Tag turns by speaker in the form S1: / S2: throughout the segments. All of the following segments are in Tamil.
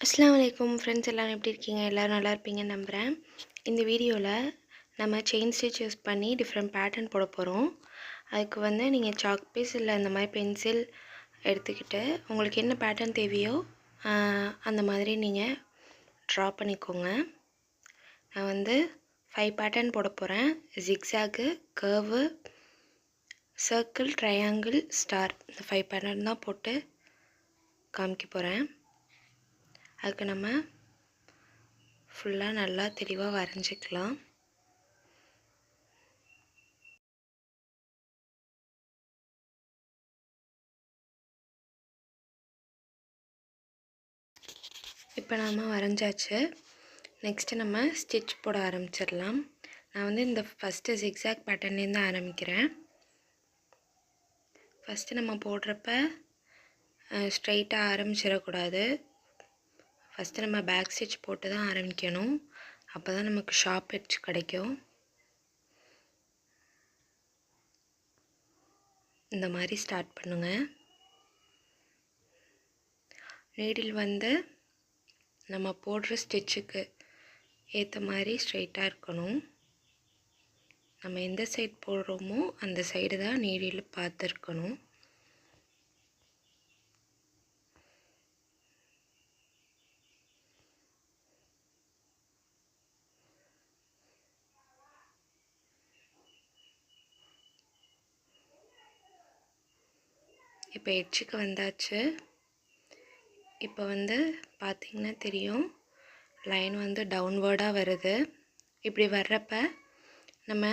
S1: அஸ்ஸலாமு அலைக்கும் ஃப்ரெண்ட்ஸ், எல்லோரும் எப்படி இருக்கீங்க? எல்லோரும் நல்லா இருப்பீங்கன்னு நம்புகிறேன். இந்த வீடியோவில் நம்ம செயின் ஸ்டிச் யூஸ் பண்ணி டிஃப்ரெண்ட் பேட்டர்ன் போட போகிறோம். அதுக்கு நீங்கள் சாக் பீஸ் இல்லை இந்த மாதிரி பென்சில் எடுத்துக்கிட்டு உங்களுக்கு என்ன பேட்டர்ன் தேவையோ அந்த மாதிரி நீங்கள் ட்ரா பண்ணிக்கோங்க. நான் 5 பேட்டர்ன் போட போகிறேன். ஜிக்ஸாகு, கர்வு, சர்க்கிள், ட்ரையாங்கிள், ஸ்டார், இந்த 5 பேட்டர்ன் தான் போட்டு காமிக்க போகிறேன். அதுக்கு நம்ம ஃபுல்லாக நல்லா தெளிவாக வரைஞ்சிக்கலாம். இப்போ நம்ம வரைஞ்சாச்சு. நெக்ஸ்ட்டு நம்ம ஸ்டிச் போட ஆரம்பிச்சிடலாம். நான் இந்த ஃபஸ்ட்டு ஜிக்ஸாக் பேட்டர்ன்லேருந்து ஆரம்பிக்கிறேன். ஃபஸ்ட்டு நம்ம போடுறப்ப ஸ்ட்ரைட்டாக ஆரம்பிச்சிடக்கூடாது. ஃபஸ்ட்டு நம்ம பேக் ஸ்டிச் போட்டு தான் ஆரம்பிக்கணும். அப்போ தான் நமக்கு ஷார்ப் எட்ஜ் கிடைக்கும். இந்த மாதிரி ஸ்டார்ட் பண்ணுங்கள். நீடில் நம்ம போடுற ஸ்டிச்சுக்கு ஏற்ற மாதிரி ஸ்ட்ரைட்டாக இருக்கணும். நம்ம எந்த சைடு போடுறோமோ அந்த சைடு தான் நீடில் பார்த்துருக்கணும். இப்போ எட்ஜுக்கு வந்தாச்சு. இப்போ பார்த்திங்கன்னா தெரியும், லைன் டவுன்வேர்டாக வருது. இப்படி வர்றப்ப நம்ம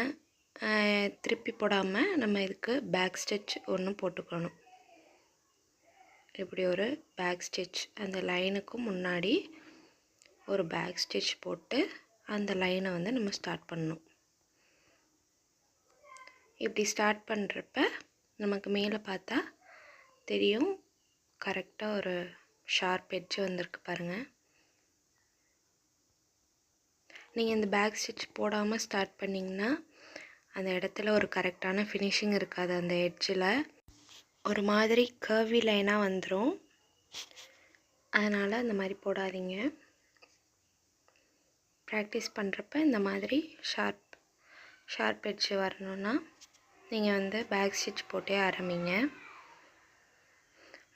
S1: திருப்பி போடாமல் நம்ம இதுக்கு பேக் ஸ்டிச் ஒன்று போட்டுக்கணும். இப்படி ஒரு பேக் ஸ்டிச் அந்த லைனுக்கு முன்னாடி ஒரு பேக் ஸ்டிச் போட்டு அந்த லைனை நம்ம ஸ்டார்ட் பண்ணணும். இப்படி ஸ்டார்ட் பண்ணுறப்ப நமக்கு மேலே பார்த்தா தெரியும், கரெக்டாக ஒரு ஷார்ப் எட்ஜ் வந்திருக்கு பாருங்கள். நீங்கள் இந்த பேக் ஸ்டிச் போடாமல் ஸ்டார்ட் பண்ணிங்கன்னா அந்த இடத்துல ஒரு கரெக்டான ஃபினிஷிங் இருக்காது. அந்த எட்ஜில் ஒரு மாதிரி கர்வி லைனாக வந்துடும். அதனால் அந்த மாதிரி போடாதீங்க. ப்ராக்டிஸ் பண்ணுறப்ப இந்த மாதிரி ஷார்ப் எட்ஜ் வரணுன்னா நீங்கள் பேக் ஸ்டிச் போட்டே ஆரம்பிங்க.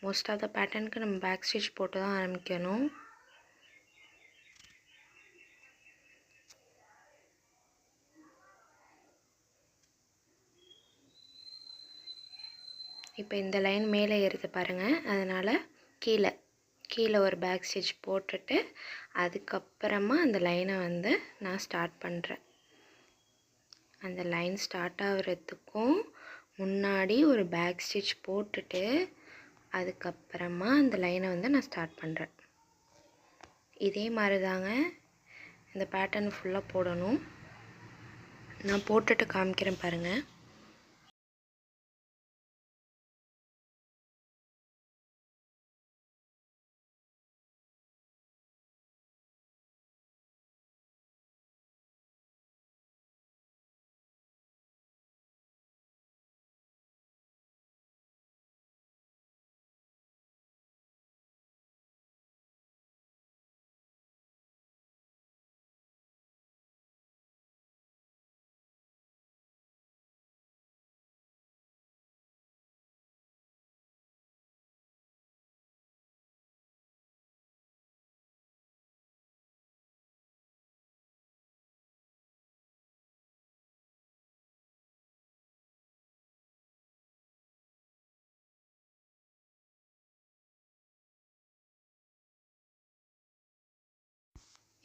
S1: மோஸ்ட் ஆஃப் த பேட்டர்னுக்கு நம்ம பேக் ஸ்டிச் போட்டு தான் ஆரம்பிக்கணும். இப்போ இந்த லைன் மேலே ஏறுது பாருங்கள். அதனால் கீழே ஒரு பேக் ஸ்டிச் போட்டுட்டு அதுக்கப்புறமா அந்த லைனை நான் ஸ்டார்ட் பண்ணுறேன். அந்த லைன் ஸ்டார்ட் ஆகிறதுக்கும் முன்னாடி ஒரு பேக் ஸ்டிச் போட்டுட்டு அதுக்கப்புறமா அந்த லைனை நான் ஸ்டார்ட் பண்ணுறேன். இதே மாதிரி தாங்க இந்த பேட்டர்ன் ஃபுல்லாக போடணும். நான் போட்டுட்டு காமிக்கிறேன் பாருங்கள்.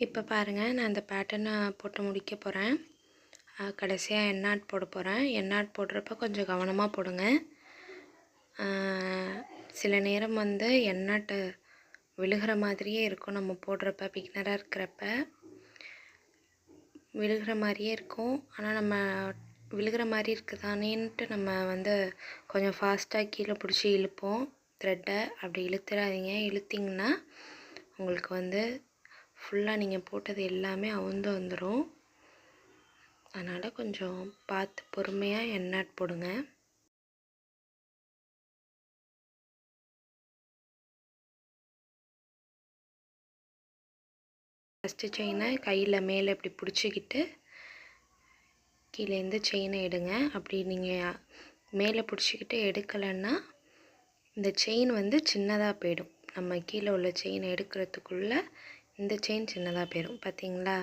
S1: இப்போ பாருங்கள், நான் இந்த பேட்டர்னை போட்டு முடிக்க போகிறேன். கடைசியாக எண்ணாட் போட போகிறேன். எண்ணாட் போடுறப்ப கொஞ்சம் கவனமாக போடுங்க. சில நேரம் எண்ணாட்டு விழுகிற மாதிரியே இருக்கும். நம்ம போடுறப்ப பிகினராக இருக்கிறப்ப விழுகிற மாதிரியே இருக்கும். ஆனால் நம்ம விழுகிற மாதிரி இருக்குதானேன்ட்டு நம்ம கொஞ்சம் ஃபாஸ்ட்டாக கீழே பிடிச்சி இழுப்போம் த்ரெட்டை. அப்படி இழுத்துறாதீங்க. இழுத்திங்கன்னா உங்களுக்கு ஃபுல்லாக நீங்கள் போட்டது எல்லாமே அவுந்து வந்துடும். அதனால் கொஞ்சம் பார்த்து பொறுமையாக எண்ணாட் போடுங்க. ஃபஸ்ட்டு செயினை கையில் மேலே இப்படி பிடிச்சிக்கிட்டு கீழேருந்து செயினை எடுங்க. அப்படி நீங்கள் மேலே பிடிச்சிக்கிட்டு எடுக்கலைன்னா இந்த செயின் வந்து சின்னதாக போயிடும். நம்ம கீழே உள்ள செயினை எடுக்கிறதுக்குள்ளே இந்த செயின் சின்னதாக போயிடும். பார்த்தீங்களா?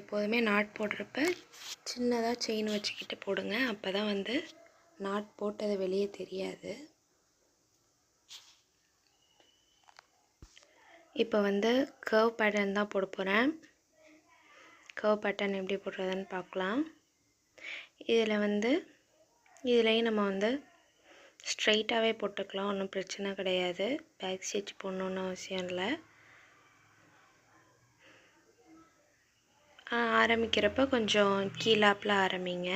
S1: எப்போதுமே நாட் போடுறப்ப சின்னதாக செயின் வச்சுக்கிட்டு போடுங்க. அப்போ தான் வந்து நாட் போட்டது வெளியே தெரியாது. இப்போ வந்து கர்வ் பேட்டர்ன் தான் போட போகிறேன். கர்வ் பேட்டர்ன் எப்படி போடுறதுன்னு பார்க்கலாம். இதுலேயும் நம்ம வந்து ஸ்ட்ரைட்டாகவே போட்டுக்கலாம், ஒன்றும் பிரச்சனை கிடையாது. பேக் ஸ்டிச் போடணுன்னு அவசியம் இல்லை. ஆரம்பிக்கிறப்ப கொஞ்சம் கீழாப்பில் ஆரம்பிங்க.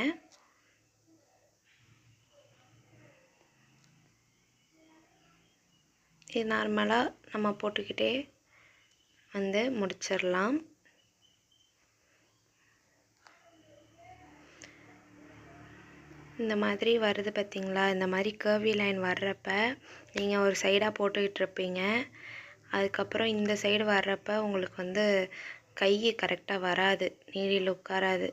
S1: இது நார்மலாக நம்ம போட்டுக்கிட்டே வந்து முடிச்சிடலாம். இந்த மாதிரி வருது பார்த்திங்களா? இந்த மாதிரி கர்வி லைன் வர்றப்ப நீங்கள் ஒரு சைடாக போட்டுக்கிட்டு இருப்பீங்க. அதுக்கப்புறம் இந்த சைடு வர்றப்ப உங்களுக்கு வந்து கை கரெக்டாக வராது, நீடில் உட்காராது.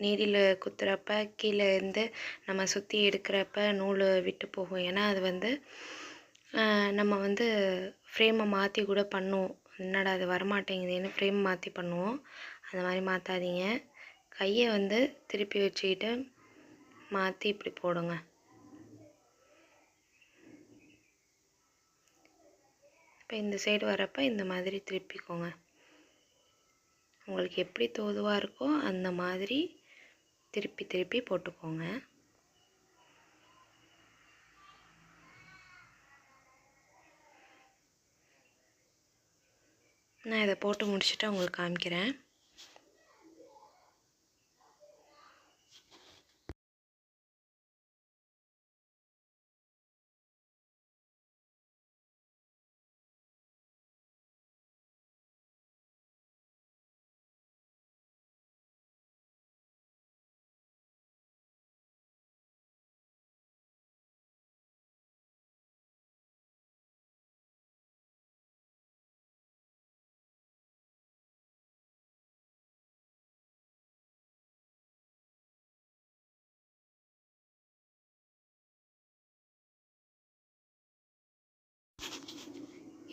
S1: நீடில் குத்துறப்ப கீழே இருந்து நம்ம சுற்றி எடுக்கிறப்ப நூல் விட்டு போகும். ஏன்னா அது வந்து நம்ம வந்து ஃப்ரேமை மாற்றி கூட பண்ணுவோம். என்னடா அது வரமாட்டேங்குதுன்னு ஃப்ரேம் மாற்றி பண்ணுவோம். அந்த மாதிரி மாற்றாதீங்க. கையை வந்து திருப்பி வச்சுக்கிட்டு மாற்றி இப்படி போடுங்க. இப்போ இந்த சைடு வரப்போ இந்த மாதிரி திருப்பிக்கோங்க. உங்களுக்கு எப்படி தோதுவாக இருக்கோ அந்த மாதிரி திருப்பி திருப்பி போட்டுக்கோங்க. நான் இதை போட்டு முடிச்சுட்டு உங்களுக்கு காமிக்கிறேன்.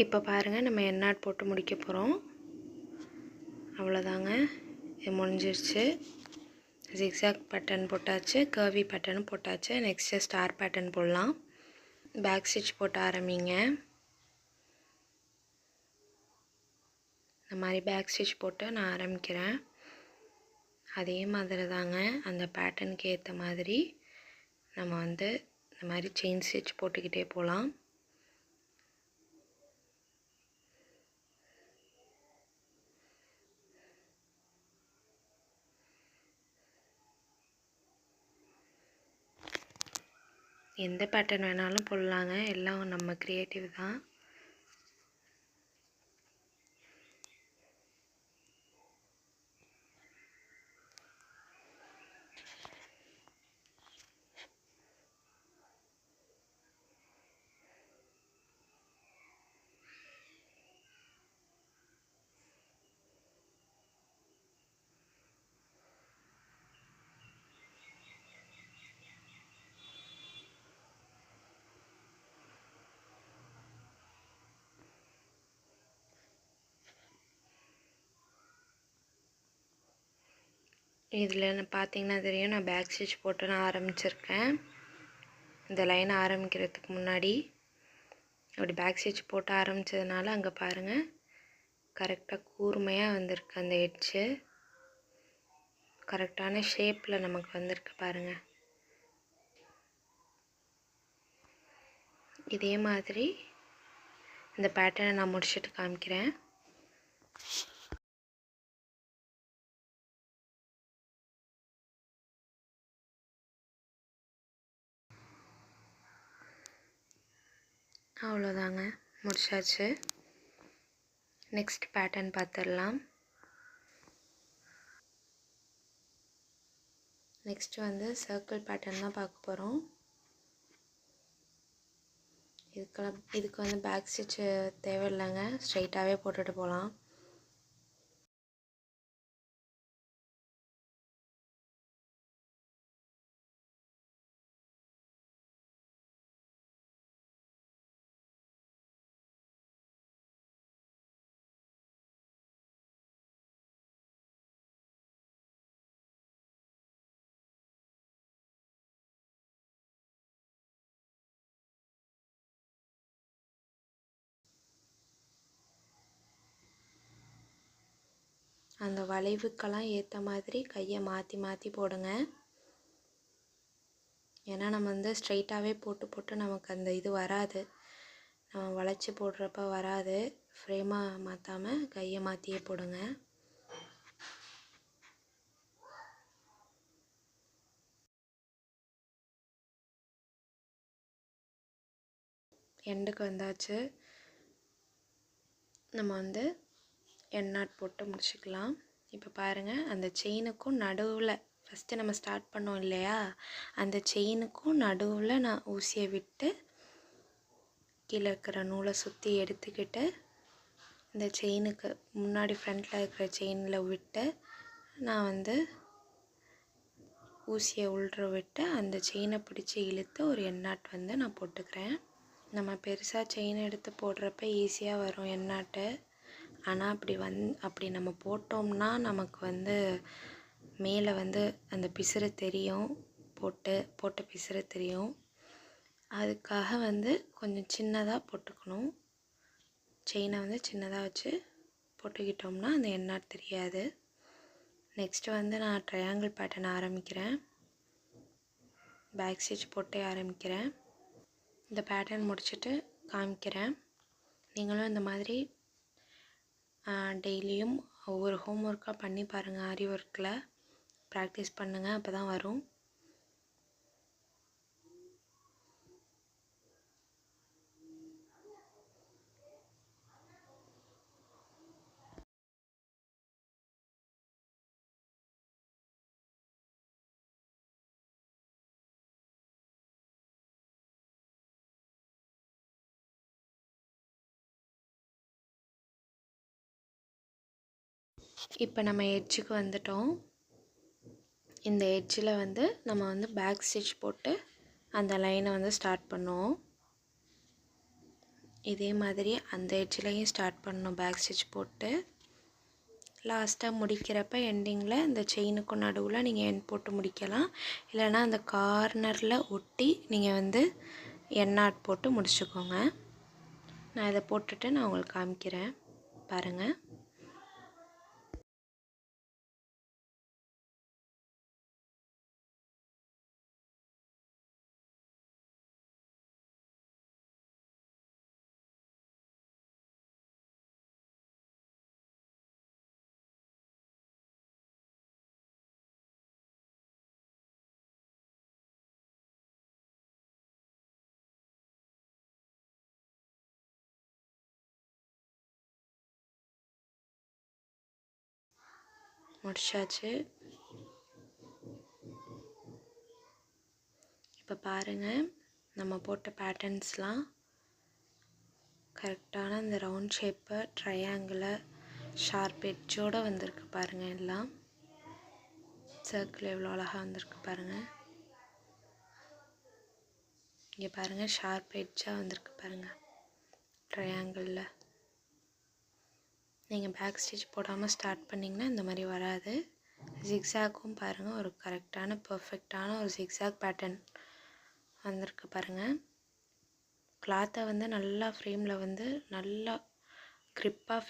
S1: இப்போ பாருங்கள், நம்ம எண்ணாட் போட்டு முடிக்க போகிறோம். அவ்வளோதாங்க, இது முடிஞ்சிருச்சு. ஜிக்ஸாக் பேட்டர்ன் போட்டாச்சு, கர்வி பேட்டர்ன் போட்டாச்சு. நெக்ஸ்ட்டு ஸ்டார் பேட்டர்ன் போடலாம். பேக் ஸ்டிச் போட்டு ஆரம்பிங்க. இந்த மாதிரி பேக் ஸ்டிச் போட்டு நான் ஆரம்பிக்கிறேன். அதே மாதிரி தாங்க, அந்த பேட்டர்னுக்கு ஏற்ற மாதிரி நம்ம வந்து இந்த மாதிரி செயின் ஸ்டிச் போட்டுக்கிட்டே போகலாம். எந்த பேட்டர்ன் வேணாலும் போடலாங்க, எல்லாம் நம்ம க்ரியேட்டிவ் தான். இதில் பார்த்தீங்கன்னா தெரியும், நான் பேக் ஸ்டிச் போட்டு நான் ஆரம்பிச்சிருக்கேன். இந்த லைன் ஆரம்பிக்கிறதுக்கு முன்னாடி அப்படி பேக் ஸ்டிச் போட்டு ஆரம்பித்ததுனால அங்கே பாருங்கள், கரெக்டாக கூர்மையாக வந்திருக்கு. அந்த எட்ஜு கரெக்டான ஷேப்பில் நமக்கு வந்திருக்கு பாருங்கள். இதே மாதிரி இந்த பேட்டர்னை நான் முடிச்சுட்டு காமிக்கிறேன். அவ்வளோதாங்க, முடிச்சாச்சு. நெக்ஸ்ட் பேட்டர்ன் பார்த்துடலாம். நெக்ஸ்ட்டு வந்து சர்க்கிள் பேட்டர்ன் தான் பார்க்க போகிறோம். இதுக்கு வந்து பேக் ஸ்டிச்சு தேவையில்லைங்க, ஸ்ட்ரைட்டாகவே போட்டுட்டு போகலாம். அந்த வளைவுக்கெல்லாம் ஏற்ற மாதிரி கையை மாற்றி மாற்றி போடுங்க. ஏன்னா நம்ம வந்து ஸ்ட்ரைட்டாகவே போட்டு நமக்கு அந்த இது வராது, நம்ம வளைச்சி போடுறப்ப வராது. ஃப்ரேமாக மாற்றாமல் கையை மாற்றியே போடுங்க. எண்டுக்கு வந்தாச்சு. நம்ம வந்து எண்ட் நாட் போட்டு முடிச்சுக்கலாம். இப்போ பாருங்கள், அந்த செயினுக்கும் நடுவில் ஃபஸ்ட்டு நம்ம ஸ்டார்ட் பண்ணோம் இல்லையா, அந்த செயினுக்கும் நடுவில் நான் ஊசியை விட்டு கீழே இருக்கிற நூலை சுற்றி எடுத்துக்கிட்டு இந்த செயினுக்கு முன்னாடி ஃப்ரண்ட்டில் இருக்கிற செயினில் விட்டு நான் வந்து ஊசியை உள்ற விட்டு அந்த செயினை பிடிச்சி இழுத்து ஒரு எண்ட் நாட் வந்து நான் போட்டுக்கிறேன். நம்ம பெருசாக செயின் எடுத்து போடுறப்ப ஈஸியாக வரும் எண்ட் நாட்டு. ஆனால் அப்படி நம்ம போட்டோம்னா நமக்கு வந்து மேலே வந்து அந்த பிசுறு தெரியும், போட்ட பிசுறு தெரியும். அதுக்காக வந்து கொஞ்சம் சின்னதாக போட்டுக்கணும். செயினை வந்து சின்னதாக வச்சு போட்டுக்கிட்டோம்னா அந்த எண்ட் நாட் தெரியாது. நெக்ஸ்ட்டு வந்து நான் ட்ரையாங்கிள் பேட்டர்ன் ஆரம்பிக்கிறேன். பேக் ஸ்டிச் போட்டே ஆரம்பிக்கிறேன். இந்த பேட்டர்ன் முடிச்சுட்டு காமிக்கிறேன். நீங்களும் இந்த மாதிரி டெய்லியும் ஒவ்வொரு ஹோம் ஒர்க்காக பண்ணி பாருங்கள். ஆரி ஒர்க்கில் ப்ராக்டிஸ் பண்ணுங்கள், அப்போ தான் வரும். இப்போ நம்ம எட்ஜுக்கு வந்துட்டோம். இந்த எட்ஜில் வந்து நம்ம வந்து பேக் ஸ்டிச் போட்டு அந்த லைனை வந்து ஸ்டார்ட் பண்ணுவோம். இதே மாதிரி அந்த எட்ஜ்லையும் ஸ்டார்ட் பண்ணணும் பேக் ஸ்டிச் போட்டு. லாஸ்ட்டாக முடிக்கிறப்ப எண்டிங்கில் இந்த செயினுக்கும் நடுவில் நீங்கள் எண்ட் போட்டு முடிக்கலாம். இல்லைனா அந்த கார்னரில் ஒட்டி நீங்கள் வந்து எண்ட் நாட் போட்டு முடிச்சுக்கோங்க. நான் இதை போட்டுட்டு நான் உங்களுக்கு காமிக்கிறேன் பாருங்கள். முடிச்சாச்சு. இப்போ பாருங்கள், நம்ம போட்ட பேட்டர்ன்ஸ்லாம் கரெக்டான இந்த ரவுண்ட் ஷேப்பு, ட்ரையாங்கிளை, ஷார்ப் எட்ஜோடு வந்திருக்கு பாருங்கள். எல்லாம் சர்க்கிள் எவ்வளோ அழகாக வந்திருக்கு பாருங்கள். இங்கே பாருங்கள், ஷார்ப் எட்ஜாக வந்திருக்கு பாருங்கள் ட்ரையாங்கிளில். நீங்கள் பேக் ஸ்டிச் போடாமல் ஸ்டார்ட் பண்ணிங்கன்னா இந்த மாதிரி வராது. ஜிக்ஸாக்கும் பாருங்கள், ஒரு கரெக்டான பர்ஃபெக்டான ஒரு ஜிக்ஸாக் பேட்டர்ன் வந்திருக்கு பாருங்கள். கிளாத்தை வந்து நல்லா ஃப்ரேமில் வந்து நல்லா க்ரிப்பாக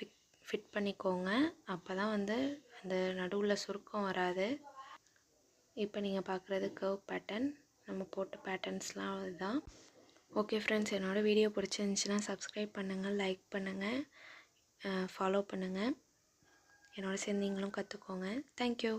S1: ஃபிட் பண்ணிக்கோங்க. அப்போ தான் வந்து அந்த நடுவில் சுருக்கம் வராது. இப்போ நீங்கள் பார்க்குறது கர்வ் பேட்டர்ன். நம்ம போட்ட பேட்டர்ன்ஸ்லாம் அதுதான். ஓகே ஃப்ரெண்ட்ஸ், என்னோடய வீடியோ பிடிச்சிருந்துச்சின்னா சப்ஸ்கிரைப் பண்ணுங்கள், லைக் பண்ணுங்கள், ஃபாலோ பண்ணுங்கள். என்னோட சேர்ந்து நீங்களும் கற்றுக்கோங்க. தேங்க்யூ.